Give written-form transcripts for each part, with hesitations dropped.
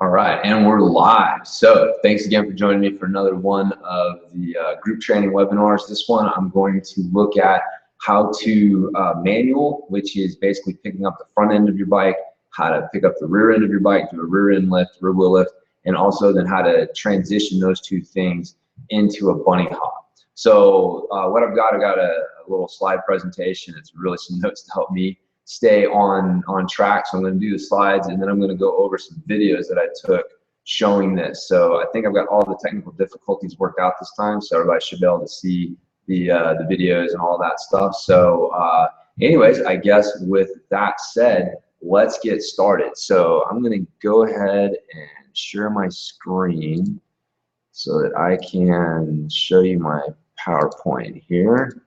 All right, and we're live. So thanks again for joining me for another one of the group training webinars. This one I'm going to look at how to manual, which is basically picking up the front end of your bike, how to pick up the rear end of your bike, do a rear end lift, rear wheel lift, and also then how to transition those two things into a bunny hop. So what I got a little slide presentation. It's really some notes to help me stay on track. So I'm going to do the slides, and then I'm going to go over some videos that I took showing this. So I think I've got all the technical difficulties worked out this time, so everybody should be able to see the videos and all that stuff. So anyways, I guess with that said, let's get started. So I'm going to go ahead and share my screen so that I can show you my PowerPoint here.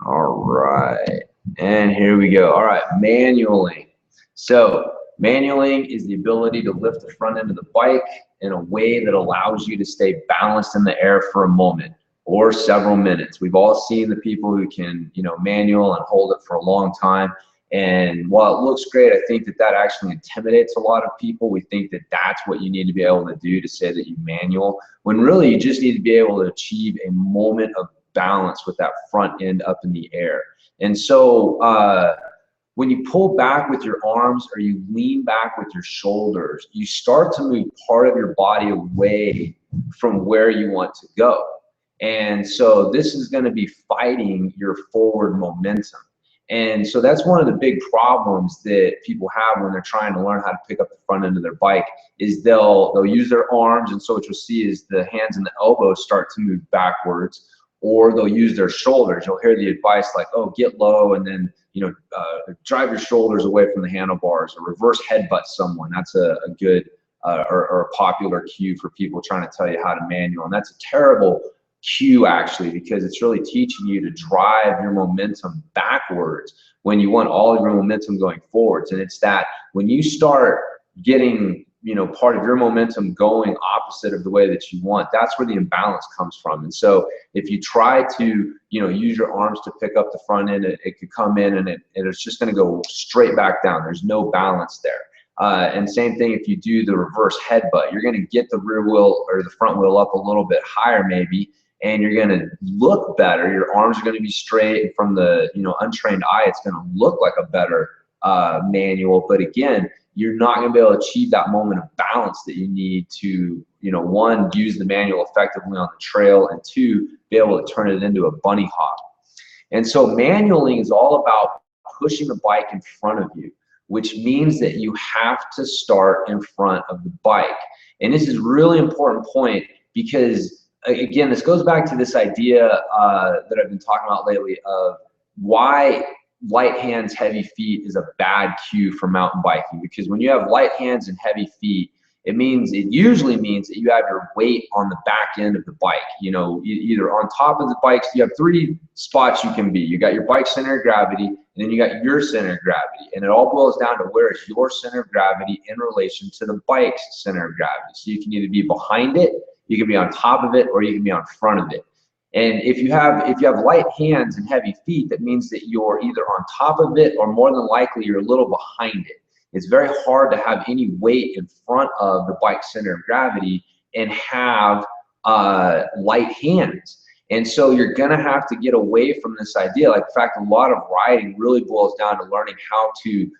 All right. And here we go. All right, manualing. So manualing is the ability to lift the front end of the bike in a way that allows you to stay balanced in the air for a moment or several minutes. We've all seen the people who can, manual and hold it for a long time. And while it looks great, I think that actually intimidates a lot of people. We think that that's what you need to be able to do to say that you manual, when really you just need to be able to achieve a moment of balance with that front end up in the air. And so when you pull back with your arms or you lean back with your shoulders, you start to move part of your body away from where you want to go. And so this is going to be fighting your forward momentum. And so that's one of the big problems that people have when they're trying to learn how to pick up the front end of their bike, is they'll use their arms, and so what you'll see is the hands and the elbows start to move backwards, or they'll use their shoulders. You'll hear the advice like, oh, get low and then drive your shoulders away from the handlebars, or reverse headbutt someone. That's a good or a popular cue for people trying to tell you how to manual. And that's a terrible cue, actually, because it's really teaching you to drive your momentum backwards when you want all of your momentum going forwards. And it's that when you start getting part of your momentum going opposite of the way that you want, that's where the imbalance comes from. And so if you try to use your arms to pick up the front end, it could come in and it's just going to go straight back down. There's no balance there. And same thing if you do the reverse headbutt, you're going to get the rear wheel or the front wheel up a little bit higher maybe, and you're going to look better. Your arms are going to be straight, and from the untrained eye, it's going to look like a better manual. But again, you're not going to be able to achieve that moment of balance that you need to, one, use the manual effectively on the trail, and two, be able to turn it into a bunny hop. And so manualing is all about pushing the bike in front of you, which means that you have to start in front of the bike. And this is a really important point, because again, this goes back to this idea that I've been talking about lately of why light hands, heavy feet is a bad cue for mountain biking. Because when you have light hands and heavy feet, it usually means that you have your weight on the back end of the bike. Either on top of the bikes, you have three spots you can be. You got your bike center of gravity, and then you got your center of gravity. And it all boils down to where is your center of gravity in relation to the bike's center of gravity. So you can either be behind it, you can be on top of it, or you can be on front of it. And if you have light hands and heavy feet, that means that you're either on top of it, or more than likely you're a little behind it. It's very hard to have any weight in front of the bike center of gravity and have light hands. And so you're gonna have to get away from this idea. Like, in fact, a lot of riding really boils down to learning how to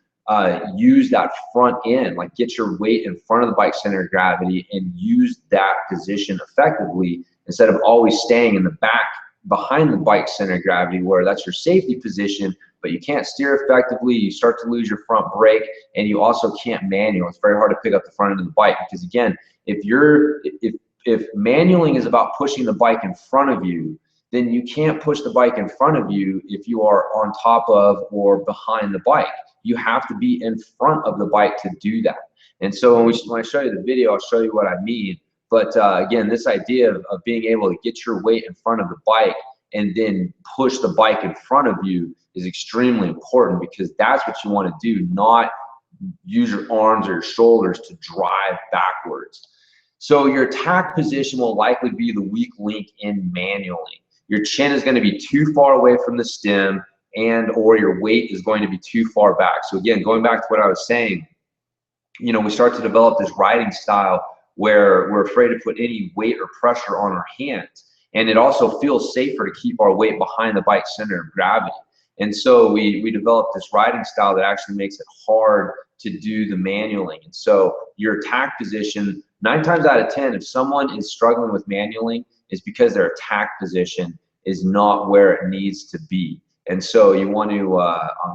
use that front end, like get your weight in front of the bike center of gravity and use that position effectively, instead of always staying in the back behind the bike center of gravity, where that's your safety position, but you can't steer effectively. You start to lose your front brake, and you also can't manual. It's very hard to pick up the front end of the bike, because again, if manualing is about pushing the bike in front of you, then you can't push the bike in front of you if you are on top of or behind the bike. You have to be in front of the bike to do that. And so when I show you the video, I'll show you what I mean. But again, this idea of being able to get your weight in front of the bike and then push the bike in front of you is extremely important, because that's what you want to do, not use your arms or your shoulders to drive backwards. So your attack position will likely be the weak link in manualing. Your chin is going to be too far away from the stem, and or your weight is going to be too far back. So again, going back to what I was saying, we start to develop this riding style where we're afraid to put any weight or pressure on our hands. And it also feels safer to keep our weight behind the bike's center of gravity. And so we developed this riding style that actually makes it hard to do the manualing. And so your attack position, 9 times out of 10, if someone is struggling with manualing, is because their attack position is not where it needs to be. And so you want to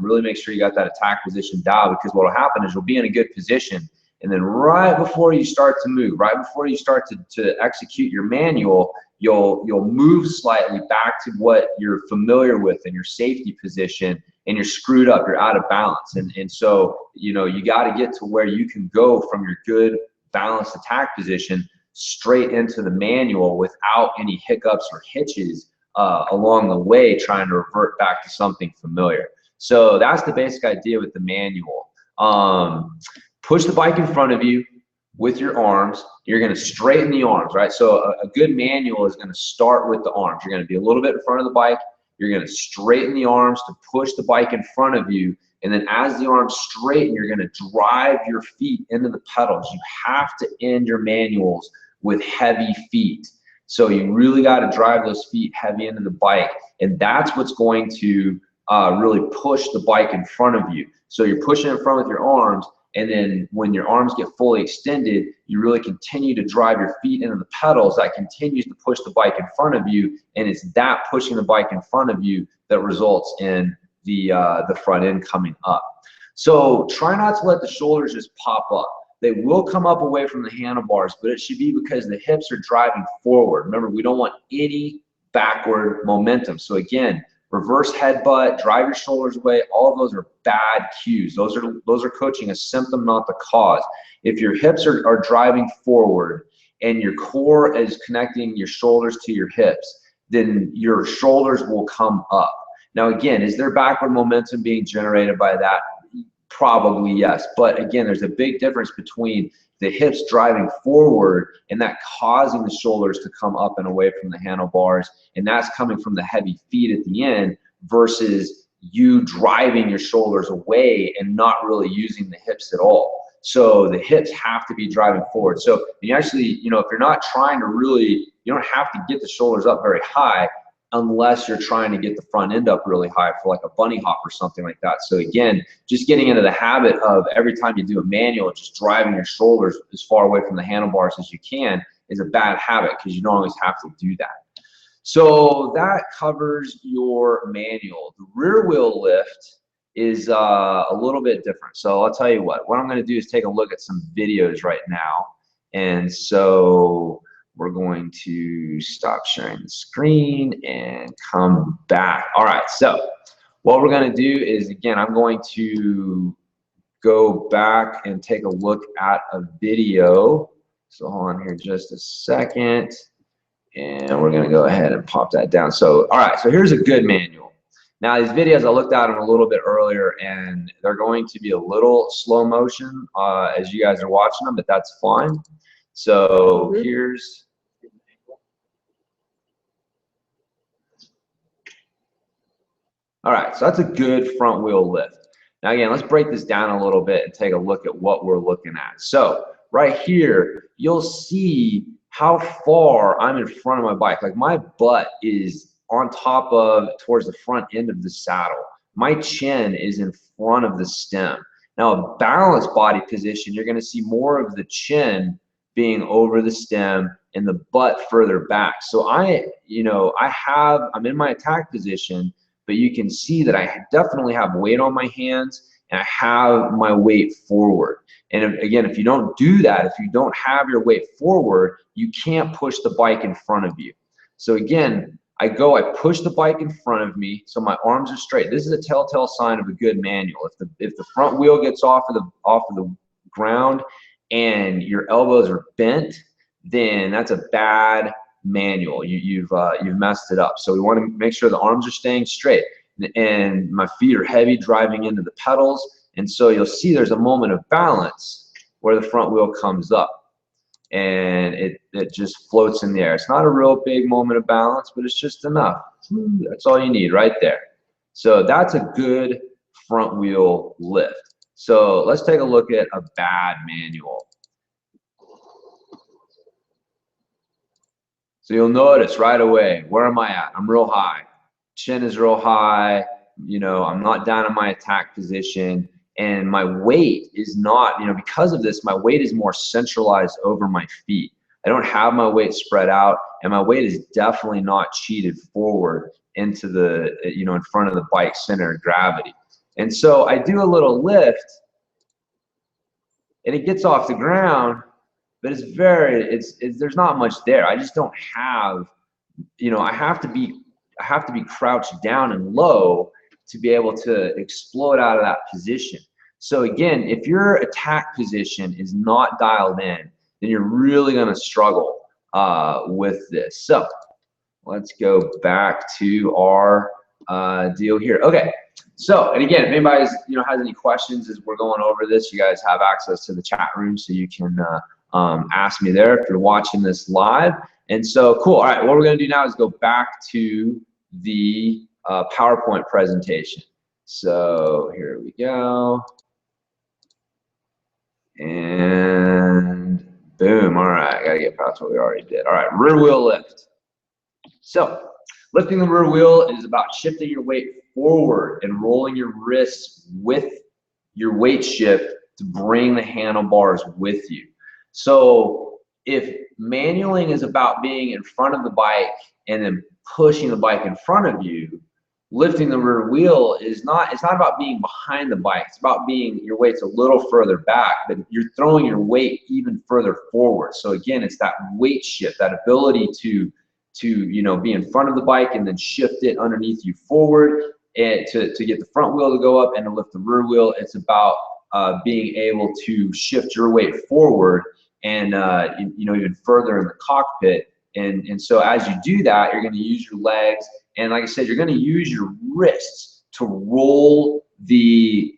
really make sure you got that attack position dialed, because what will happen is you'll be in a good position, and then right before you start to move, right before you start to execute your manual, you'll move slightly back to what you're familiar with in your safety position, and you're screwed up, you're out of balance. And so, you got to get to where you can go from your good balanced attack position straight into the manual without any hiccups or hitches along the way, trying to revert back to something familiar. So that's the basic idea with the manual. Push the bike in front of you with your arms. You're going to straighten the arms, right? So a good manual is going to start with the arms. You're going to be a little bit in front of the bike. You're going to straighten the arms to push the bike in front of you. And then as the arms straighten, you're going to drive your feet into the pedals. You have to end your manuals with heavy feet. So you really got to drive those feet heavy into the bike. And that's what's going to really push the bike in front of you. So you're pushing in front with your arms, and then when your arms get fully extended, you really continue to drive your feet into the pedals. That continues to push the bike in front of you, and it's that pushing the bike in front of you that results in the front end coming up. So try not to let the shoulders just pop up. They will come up away from the handlebars, but it should be because the hips are driving forward. Remember, we don't want any backward momentum. So again, reverse headbutt, drive your shoulders away, all of those are bad cues. Those are coaching a symptom, not the cause. If your hips are driving forward and your core is connecting your shoulders to your hips, then your shoulders will come up. Now again, is there backward momentum being generated by that? Probably yes, but again, there's a big difference between the hips driving forward and that causing the shoulders to come up and away from the handlebars, and that's coming from the heavy feet at the end, versus you driving your shoulders away and not really using the hips at all. So the hips have to be driving forward. So you actually, if you're not trying to really, you don't have to get the shoulders up very high, unless you're trying to get the front end up really high for like a bunny hop or something like that. So again, just getting into the habit of every time you do a manual, just driving your shoulders as far away from the handlebars as you can is a bad habit, because you don't always have to do that. So that covers your manual. The rear wheel lift is a little bit different. So I'll tell you what I'm going to do is take a look at some videos right now. And so we're going to stop sharing the screen and come back. All right, so what we're going to do is, again, I'm going to go back and take a look at a video. So hold on here just a second, and we're going to go ahead and pop that down. So, all right, so here's a good manual. Now, these videos, I looked at them a little bit earlier, and they're going to be a little slow motion as you guys are watching them, but that's fine. So here's, all right, so that's a good front wheel lift. Now again, let's break this down a little bit and take a look at what we're looking at. So right here, you'll see how far I'm in front of my bike. Like my butt is on top of, towards the front end of the saddle. My chin is in front of the stem. Now a balanced body position, you're gonna see more of the chin being over the stem and the butt further back. So I'm in my attack position, but you can see that I definitely have weight on my hands and I have my weight forward. And again, if you don't do that, if you don't have your weight forward, you can't push the bike in front of you. So again, I push the bike in front of me, so my arms are straight. This is a telltale sign of a good manual. If the front wheel gets off of the ground and your elbows are bent, then that's a bad manual. You've messed it up. So we want to make sure the arms are staying straight and my feet are heavy driving into the pedals. And so you'll see there's a moment of balance where the front wheel comes up and it just floats in the air. It's not a real big moment of balance, but it's just enough. That's all you need right there. So that's a good front wheel lift. So let's take a look at a bad manual. So you'll notice right away, where am I at? I'm real high. Chin is real high. You know, I'm not down in my attack position. And my weight is not, you know, because of this, my weight is more centralized over my feet. I don't have my weight spread out, and my weight is definitely not cheated forward into the, you know, in front of the bike center of gravity. And so I do a little lift, and it gets off the ground, but it's there's not much there. I just don't have, you know, I have to be crouched down and low to be able to explode out of that position. So again, if your attack position is not dialed in, then you're really going to struggle with this. So let's go back to our deal here. Okay. So, and again, if anybody has any questions as we're going over this, you guys have access to the chat room, so you can ask me there if you're watching this live. And so, cool. All right, what we're going to do now is go back to the PowerPoint presentation. So here we go. And boom. All right, I got to get past what we already did. All right, rear wheel lift. So lifting the rear wheel is about shifting your weight forward and rolling your wrists with your weight shift to bring the handlebars with you. So if manualing is about being in front of the bike and then pushing the bike in front of you, lifting the rear wheel is not, it's not about being behind the bike. It's about being, your weight's a little further back, but you're throwing your weight even further forward. So again, it's that weight shift, that ability to you know, be in front of the bike and then shift it underneath you forward, and to get the front wheel to go up and to lift the rear wheel. It's about being able to shift your weight forward and you know, even further in the cockpit. And so as you do that, you're going to use your legs, and like I said, you're going to use your wrists to roll the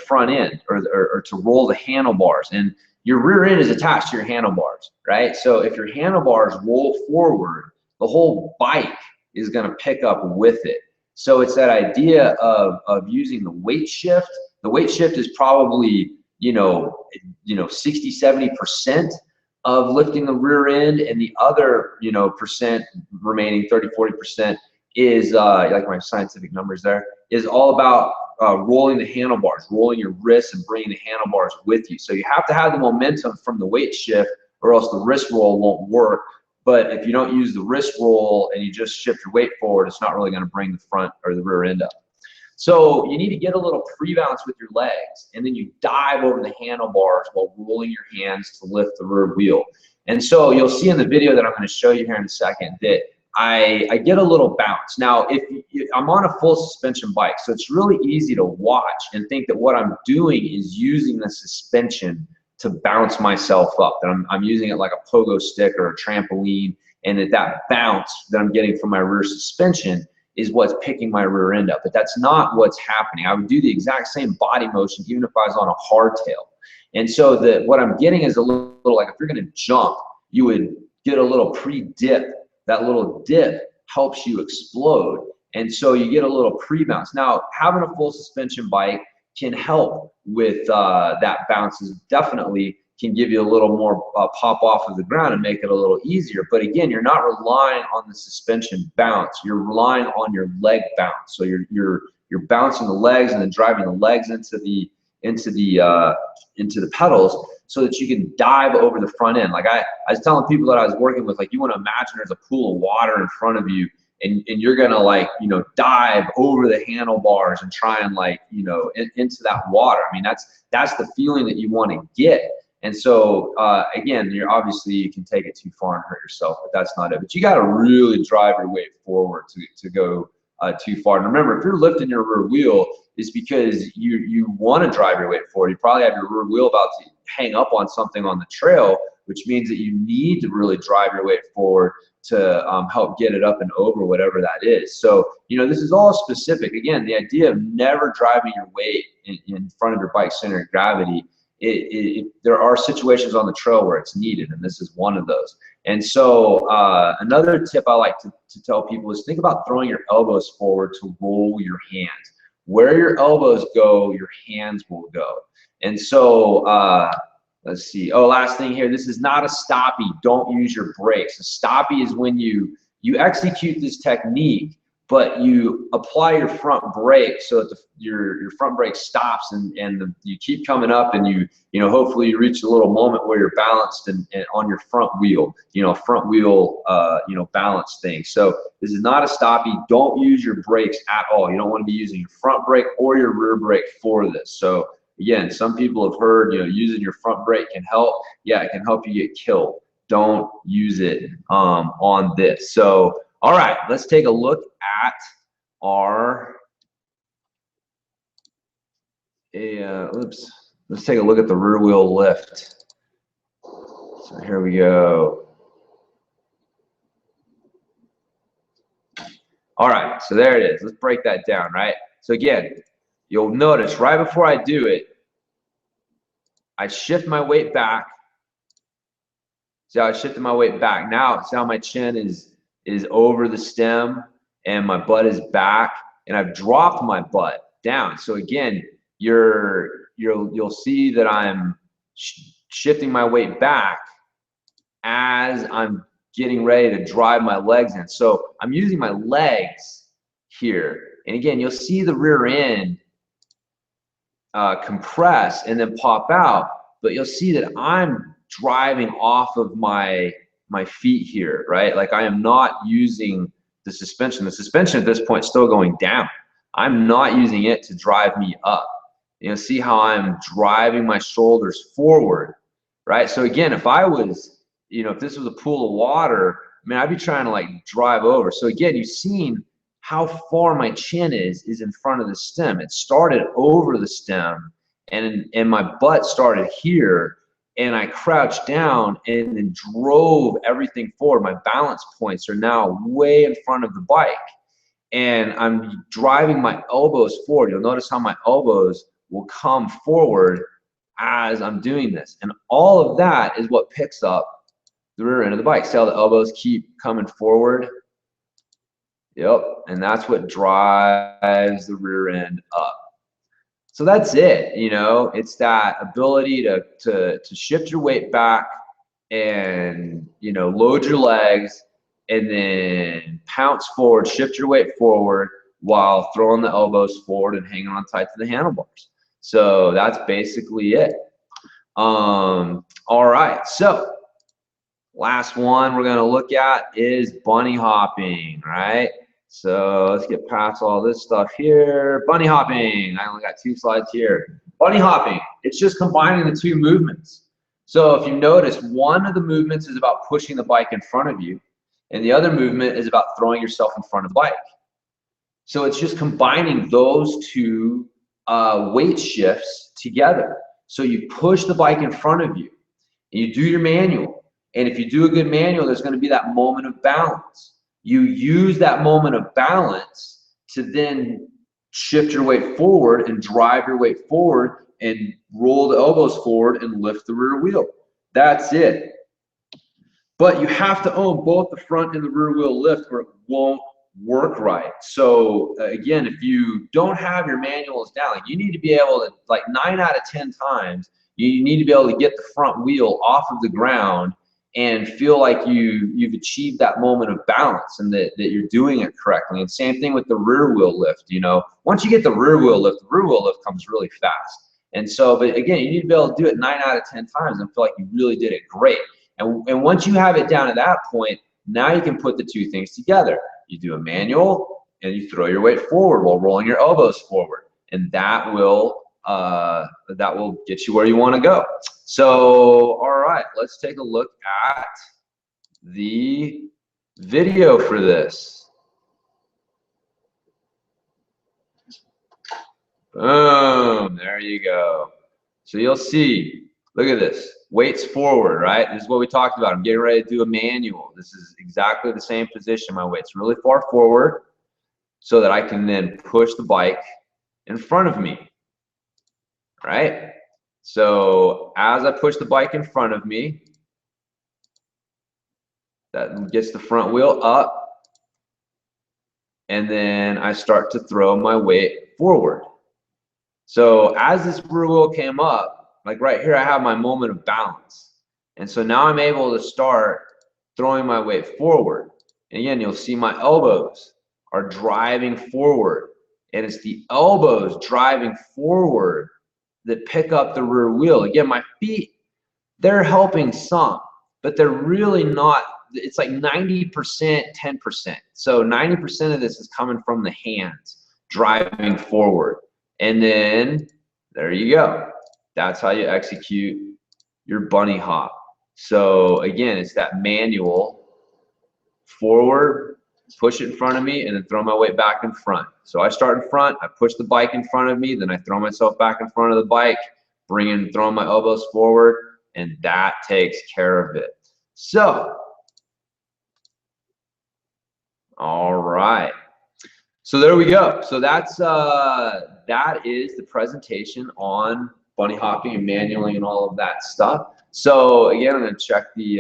front end, or to roll the handlebars. And your rear end is attached to your handlebars, right? So if your handlebars roll forward, the whole bike is going to pick up with it. So it's that idea of using the weight shift. The weight shift is probably, you know 60–70% of lifting the rear end, and the other, you know, percent, remaining 30–40%, is like my scientific numbers there, is all about rolling the handlebars, rolling your wrists and bringing the handlebars with you. So you have to have the momentum from the weight shift, or else the wrist roll won't work. But if you don't use the wrist roll and you just shift your weight forward, it's not really going to bring the front or the rear end up. So you need to get a little pre-bounce with your legs, and then you dive over the handlebars while rolling your hands to lift the rear wheel. And so you'll see in the video that I'm going to show you here in a second that I get a little bounce. Now, I'm on a full suspension bike, so it's really easy to watch and think that what I'm doing is using the suspension to bounce myself up, that I'm using it like a pogo stick or a trampoline, and that bounce that I'm getting from my rear suspension is what's picking my rear end up. But that's not what's happening. I would do the exact same body motion even if I was on a hardtail. And so what I'm getting is a little, like if you're going to jump, you would get a little pre-dip. That little dip helps you explode. And so you get a little pre-bounce. Now, having a full suspension bike can help with that bounces. Definitely can give you a little more pop off of the ground and make it a little easier. But again, you're not relying on the suspension bounce. You're relying on your leg bounce. So you're bouncing the legs and then driving the legs into the pedals, so that you can dive over the front end. Like I was telling people that I was working with, like, you want to imagine there's a pool of water in front of you, and you're gonna, like, you know, dive over the handlebars and try and, like, you know, into that water. I mean, that's the feeling that you want to get. And so again, obviously you can take it too far and hurt yourself, but that's not it. But you got to really drive your weight forward to go too far. And remember, if you're lifting your rear wheel, it's because you want to drive your weight forward. You probably have your rear wheel about to hang up on something on the trail, which means that you need to really drive your weight forward to help get it up and over whatever that is. So, you know, this is all specific. Again, the idea of never driving your weight in front of your bike center of gravity, there are situations on the trail where it's needed, and this is one of those. And so another tip I like to tell people is think about throwing your elbows forward to roll your hands. where your elbows go, your hands will go. And so, let's see. Oh, last thing here. This is not a stoppie. Don't use your brakes. A stoppie is when you execute this technique, but you apply your front brake so that your front brake stops, and you keep coming up, and you hopefully you reach a little moment where you're balanced and on your front wheel, front wheel balance thing. So this is not a stoppie. Don't use your brakes at all. You don't want to be using your front brake or your rear brake for this. So again, some people have heard using your front brake can help. Yeah, it can help you get killed. Don't use it on this. So all right, let's take a look at our let's take a look at the rear wheel lift. So here we go. All right, so there it is. Let's break that down, right? So again, you'll notice right before I do it, I shift my weight back. See how I shifted my weight back? Now, see how my chin is over the stem and my butt is back, and I've dropped my butt down. So again, you'll see that I'm shifting my weight back as I'm getting ready to drive my legs in. So I'm using my legs here, and again, you'll see the rear end compress and then pop out, but you'll see that I'm driving off of my feet here, right? Like I am not using the suspension. The suspension at this point is still going down. I'm not using it to drive me up. See how I'm driving my shoulders forward, right? So again, if I was, if this was a pool of water, I mean, I'd be trying to like drive over. So again, you've seen how far my chin is in front of the stem. It started over the stem, and my butt started here, and I crouched down and then drove everything forward. My balance points are now way in front of the bike, and I'm driving my elbows forward. You'll notice how my elbows will come forward as I'm doing this, and all of that is what picks up the rear end of the bike. See how the elbows keep coming forward? Yep, and that's what drives the rear end up. So that's it. It's that ability to shift your weight back and load your legs, and then pounce forward, shift your weight forward while throwing the elbows forward and hanging on tight to the handlebars. So that's basically it. All right, so last one we're going to look at is bunny hopping, right? So let's get past all this stuff here. Bunny hopping. I only got 2 slides here. Bunny hopping. It's just combining the 2 movements. So if you notice, one of the movements is about pushing the bike in front of you, and the other movement is about throwing yourself in front of the bike. So it's just combining those 2 weight shifts together. So you push the bike in front of you, and you do your manual. And if you do a good manual, there's going to be that moment of balance. You use that moment of balance to then shift your weight forward and drive your weight forward and roll the elbows forward and lift the rear wheel. That's it. But you have to own both the front and the rear wheel lift or it won't work right. So again, if you don't have your manuals down, like you need to be able to, like 9 out of 10 times, you need to be able to get the front wheel off of the ground and feel like you've achieved that moment of balance and that you're doing it correctly. And same thing with the rear wheel lift. Once you get the rear wheel lift comes really fast. And so, but again, you need to be able to do it 9 out of 10 times and feel like you really did it great. And once you have it down at that point, now you can put the 2 things together. You do a manual and you throw your weight forward while rolling your elbows forward, and that will get you where you want to go. So, all right, let's take a look at the video for this. Boom, there you go. So you'll see, look at this, weights forward, right? This is what we talked about. I'm getting ready to do a manual. This is exactly the same position. My weight's really far forward so that I can then push the bike in front of me, right? So as I push the bike in front of me, that gets the front wheel up, and then I start to throw my weight forward. So as this rear wheel came up, like right here, I have my moment of balance. And so now I'm able to start throwing my weight forward. And again, you'll see my elbows are driving forward. And it's the elbows driving forward that pick up the rear wheel. Again, my feet, they're helping some, but they're really not. It's like 90%, 10%. So 90% of this is coming from the hands driving forward. And then there you go. That's how you execute your bunny hop. So again, it's that manual forward, push it in front of me, and then throw my weight back in front. So I start in front, I push the bike in front of me, then I throw myself back in front of the bike, throwing my elbows forward, and that takes care of it. So, all right. So there we go. So that is the presentation on bunny hopping and manualing and all of that stuff. So again, I'm going to check the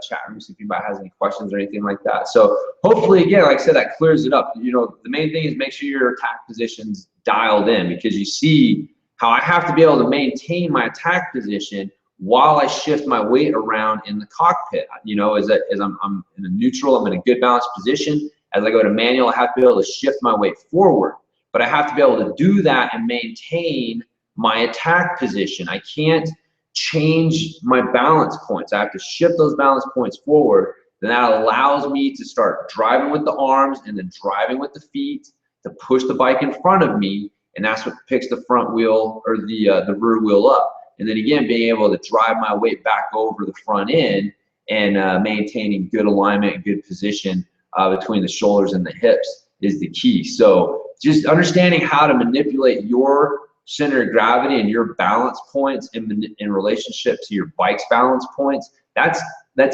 chat room, see if anybody has any questions or anything like that. So hopefully, again, like I said, that clears it up. You know, the main thing is make sure your attack position's dialed in, because you see how I have to be able to maintain my attack position while I shift my weight around in the cockpit. You know, as I'm in a neutral, I'm in a good balanced position. As I go to manual, I have to be able to shift my weight forward, but I have to be able to do that and maintain my attack position. I can't change my balance points. I have to shift those balance points forward. Then that allows me to start driving with the arms and then driving with the feet to push the bike in front of me, and that's what picks the front wheel or the rear wheel up. And then again, being able to drive my weight back over the front end and maintaining good alignment and good position between the shoulders and the hips is the key. So just understanding how to manipulate your center of gravity and your balance points in relationship to your bike's balance points, that's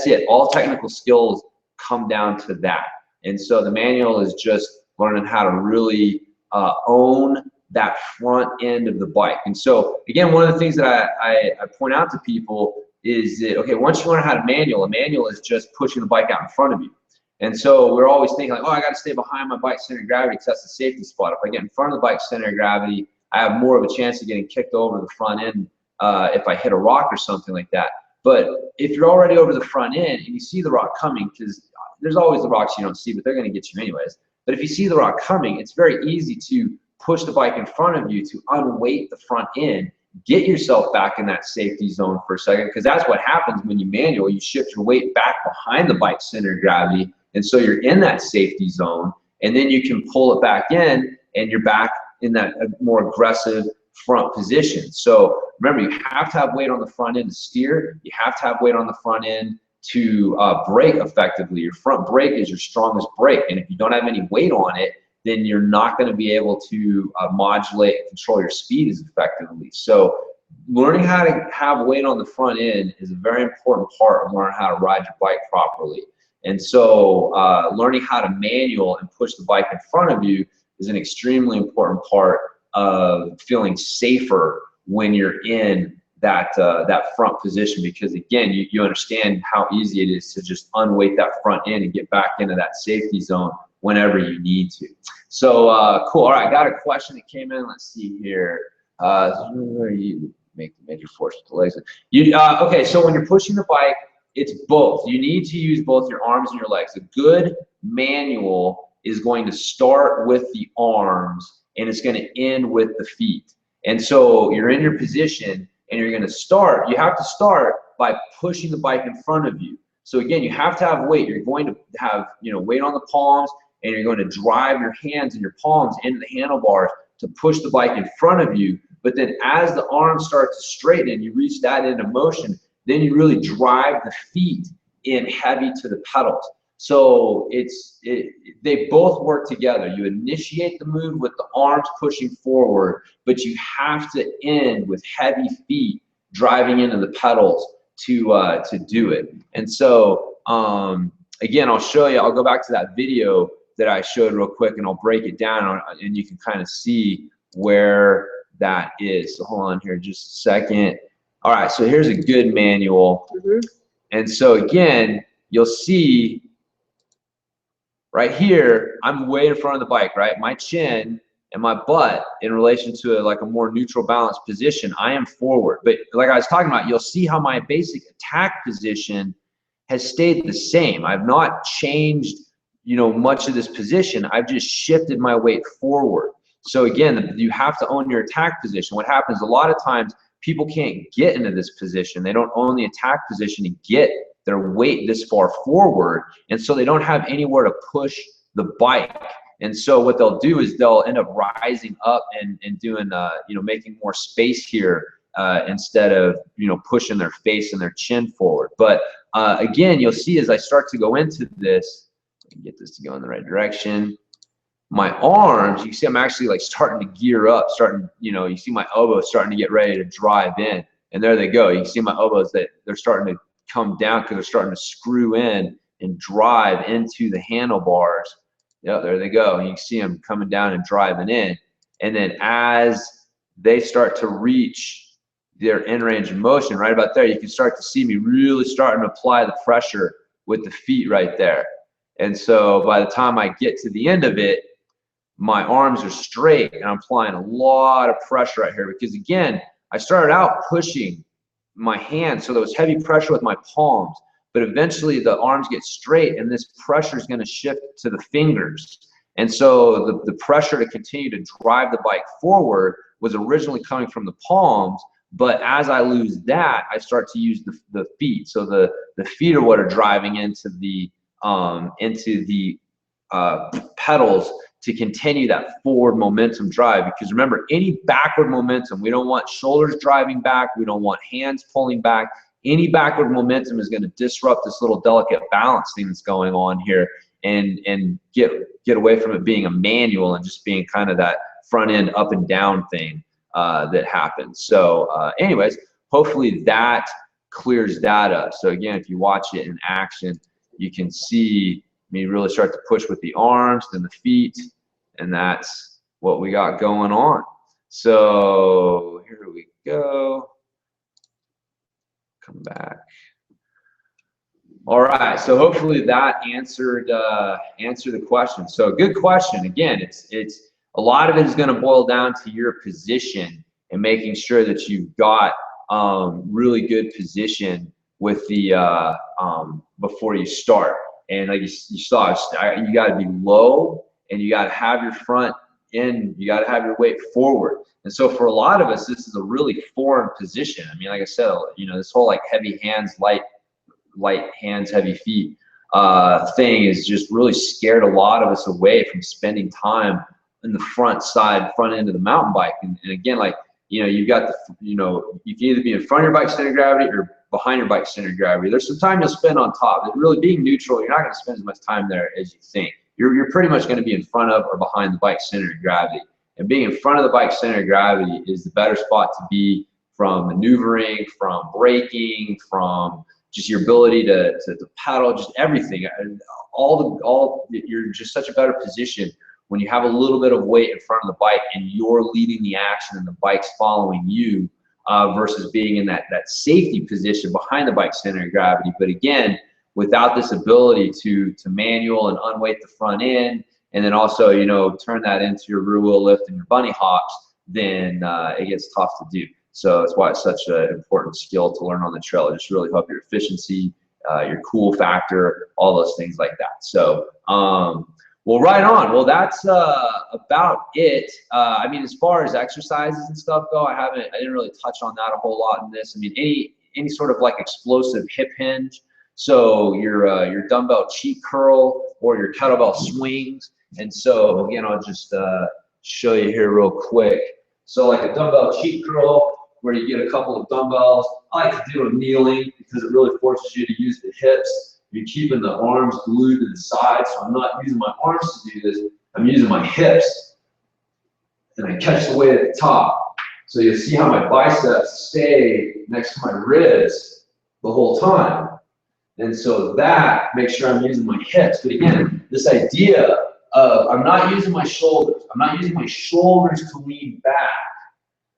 it. All technical skills come down to that. And so the manual is just learning how to really own that front end of the bike. And so again, one of the things that I point out to people is that, okay, once you learn how to manual, a manual is just pushing the bike out in front of you. And so we're always thinking like, oh, I got to stay behind my bike's center of gravity because that's the safety spot. If I get in front of the bike's center of gravity, I have more of a chance of getting kicked over the front end if I hit a rock or something like that. But if you're already over the front end and you see the rock coming, because there's always the rocks you don't see, but they're going to get you anyways. But if you see the rock coming, it's very easy to push the bike in front of you to unweight the front end, get yourself back in that safety zone for a second, because that's what happens when you manual. You shift your weight back behind the bike's center of gravity, and so you're in that safety zone, and then you can pull it back in, and you're back in that more aggressive front position. So remember, you have to have weight on the front end to steer. You have to have weight on the front end to brake effectively. Your front brake is your strongest brake, and if you don't have any weight on it, then you're not going to be able to modulate and control your speed as effectively. So learning how to have weight on the front end is a very important part of learning how to ride your bike properly. And so learning how to manual and push the bike in front of you is an extremely important part of feeling safer when you're in that front position, because again, you understand how easy it is to just unweight that front end and get back into that safety zone whenever you need to. So cool. All right, I got a question that came in. Let's see here. You make the major force with the legs. Okay, so when you're pushing the bike, it's both. You need to use both your arms and your legs. A good manual is going to start with the arms and it's going to end with the feet. And so you're in your position and you're going to start. You have to start by pushing the bike in front of you. So again, you have to have weight. You're going to have weight on the palms, and you're going to drive your hands and your palms into the handlebars to push the bike in front of you. But then as the arms start to straighten and you reach that into motion, then you really drive the feet in heavy to the pedals. So they both work together. You initiate the move with the arms pushing forward, but you have to end with heavy feet driving into the pedals to do it. And so again, I'll show you. I'll go back to that video that I showed real quick, and I'll break it down, and you can kind of see where that is. So hold on here just a second. All right, so here's a good manual. And so again, you'll see right here, I'm way in front of the bike, right? My chin and my butt in relation to like a more neutral balanced position, I am forward. But like I was talking about, you'll see how my basic attack position has stayed the same. I've not changed, you know, much of this position. I've just shifted my weight forward. So again, you have to own your attack position. What happens a lot of times, people can't get into this position. They don't own the attack position to get their weight this far forward, and so they don't have anywhere to push the bike. And so what they'll do is they'll end up rising up and doing, you know, making more space here instead of, you know, pushing their face and their chin forward. But again, you'll see as I start to go into this, get this to go in the right direction. My arms, you see I'm actually like starting to gear up, you know, you see my elbows starting to get ready to drive in. And there they go. You can see my elbows that they're starting to come down because they're starting to screw in and drive into the handlebars. Yeah, there they go. And you can see them coming down and driving in. And then as they start to reach their end range of motion, right about there, you can start to see me really starting to apply the pressure with the feet right there. And so by the time I get to the end of it, my arms are straight and I'm applying a lot of pressure right here, because again, I started out pushing my hands, so there was heavy pressure with my palms, but eventually the arms get straight and this pressure is going to shift to the fingers. And so the pressure to continue to drive the bike forward was originally coming from the palms, but as I lose that, I start to use the feet. So the feet are what are driving into the pedals to continue that forward momentum drive. Because remember, any backward momentum, we don't want shoulders driving back, we don't want hands pulling back. Any backward momentum is going to disrupt this little delicate balance thing that's going on here, and get away from it being a manual and just being kind of that front end up and down thing that happens. So anyways, hopefully that clears that up. So again, if you watch it in action, you can see me really start to push with the arms, then the feet, and that's what we got going on. So here we go. Come back. All right, so hopefully that answered the question. So good question. Again, it's a lot of it is going to boil down to your position and making sure that you've got really good position with the before you start. And like you saw, you got to be low and you got to have your front end, you got to have your weight forward. And so for a lot of us, this is a really foreign position. I mean, like I said, you know, this whole like heavy hands, light hands, heavy feet thing is just really scared a lot of us away from spending time in the front end of the mountain bike. And again, like, you know, you've got you can either be in front of your bike center of gravity or behind your bike center of gravity. There's some time you'll spend on top. But really being neutral, you're not going to spend as much time there as you think. You're pretty much going to be in front of or behind the bike center of gravity. And being in front of the bike center of gravity is the better spot to be from maneuvering, from braking, from just your ability to pedal, just everything. You're just such a better position when you have a little bit of weight in front of the bike and you're leading the action and the bike's following you, versus being in that safety position behind the bike center of gravity. But again, without this ability to manual and unweight the front end, and then also, you know, turn that into your rear wheel lift and your bunny hops, then it gets tough to do. So that's why it's such an important skill to learn on the trail. It just really help your efficiency, your cool factor, all those things like that. So, well, right on. Well, that's about it. I mean, as far as exercises and stuff go, I didn't really touch on that a whole lot in this. I mean, any sort of like explosive hip hinge. So your dumbbell cheek curl or your kettlebell swings. And so again, I'll just show you here real quick. So like a dumbbell cheek curl, where you get a couple of dumbbells. I like to do them kneeling because it really forces you to use the hips. You're keeping the arms glued to the side, so I'm not using my arms to do this. I'm using my hips, and I catch the weight at the top. So you'll see how my biceps stay next to my ribs the whole time. And so that makes sure I'm using my hips. But again, this idea of I'm not using my shoulders. I'm not using my shoulders to lean back.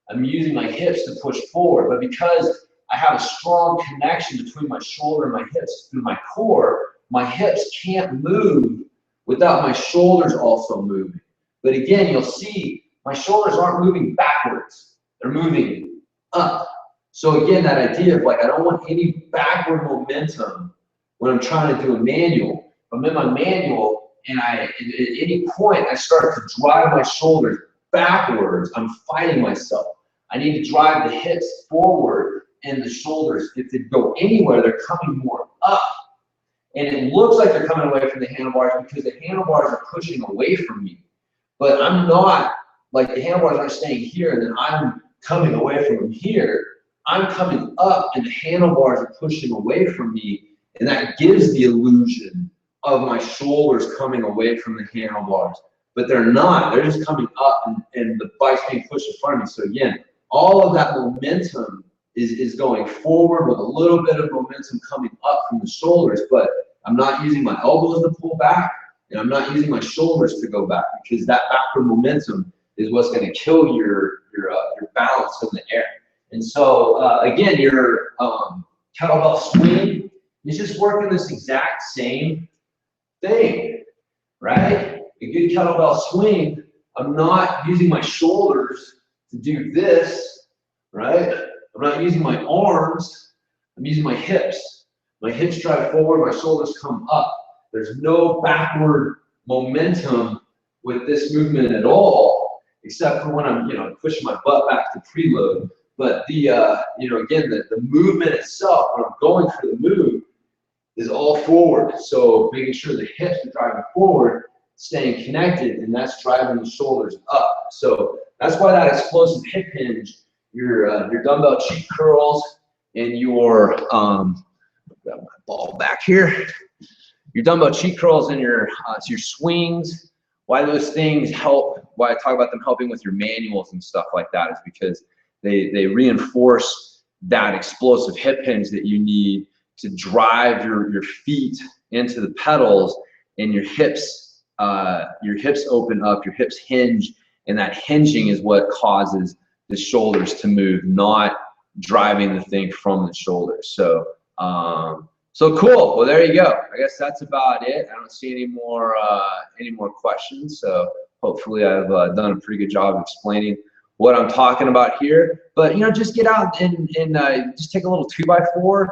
I'm using my hips to push forward. But because I have a strong connection between my shoulder and my hips through my core, my hips can't move without my shoulders also moving. But again, you'll see my shoulders aren't moving backwards. They're moving up. So again, that idea of like, I don't want any backward momentum when I'm trying to do a manual. If I'm in my manual and at any point I start to drive my shoulders backwards, I'm fighting myself. I need to drive the hips forward and the shoulders. If they go anywhere, they're coming more up. And it looks like they're coming away from the handlebars because the handlebars are pushing away from me. But I'm not, like the handlebars aren't staying here and then I'm coming away from them here. I'm coming up and the handlebars are pushing away from me, and that gives the illusion of my shoulders coming away from the handlebars. But they're not, they're just coming up and the bike's being pushed in front of me. So again, all of that momentum is going forward with a little bit of momentum coming up from the shoulders, but I'm not using my elbows to pull back and I'm not using my shoulders to go back, because that backward momentum is what's going to kill your balance in the air. And so again, your kettlebell swing is just working this exact same thing, right? A good kettlebell swing, I'm not using my shoulders to do this, right? I'm not using my arms, I'm using my hips. My hips drive forward, my shoulders come up. There's no backward momentum with this movement at all, except for when I'm, pushing my butt back to preload. But the, again, the movement itself, when I'm going for the move, is all forward. So making sure the hips are driving forward, staying connected, and that's driving the shoulders up. So that's why that explosive hip hinge, your dumbbell cheek curls, and your got my ball back here. Your dumbbell cheek curls and your swings. Why those things help? Why I talk about them helping with your manuals and stuff like that is because they reinforce that explosive hip hinge that you need to drive your feet into the pedals, and your hips open up, your hips hinge, and that hinging is what causes the shoulders to move, not driving the thing from the shoulders. So so cool. Well, there you go. I guess that's about it. I don't see any more questions. So hopefully I've done a pretty good job of explaining what I'm talking about here. But just get out and just take a little 2x4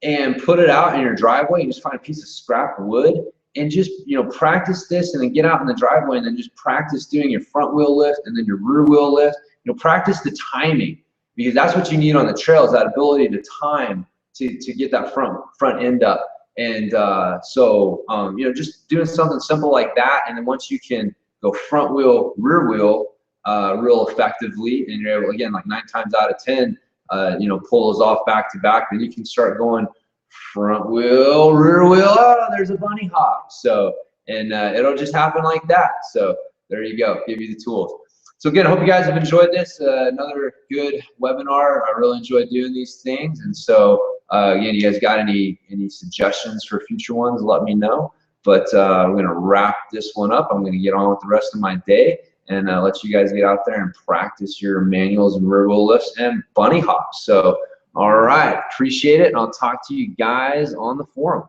and put it out in your driveway, and just find a piece of scrap wood and just practice this, and then get out in the driveway and then just practice doing your front wheel lift and then your rear wheel lift. Practice the timing, because that's what you need on the trail, is that ability to time to get that front end up. And so just doing something simple like that, and then once you can go front wheel, rear wheel real effectively, and you're able, again, like 9 times out of 10, pull those off back to back, then you can start going front wheel, rear wheel, oh, there's a bunny hop. So, and it'll just happen like that. So there you go, give you the tools. So again, I hope you guys have enjoyed this, another good webinar. I really enjoyed doing these things. And so again, you guys got any suggestions for future ones, let me know. But I'm gonna wrap this one up. I'm gonna get on with the rest of my day and let you guys get out there and practice your manuals and rear wheel lifts and bunny hops. So, all right, appreciate it, and I'll talk to you guys on the forum.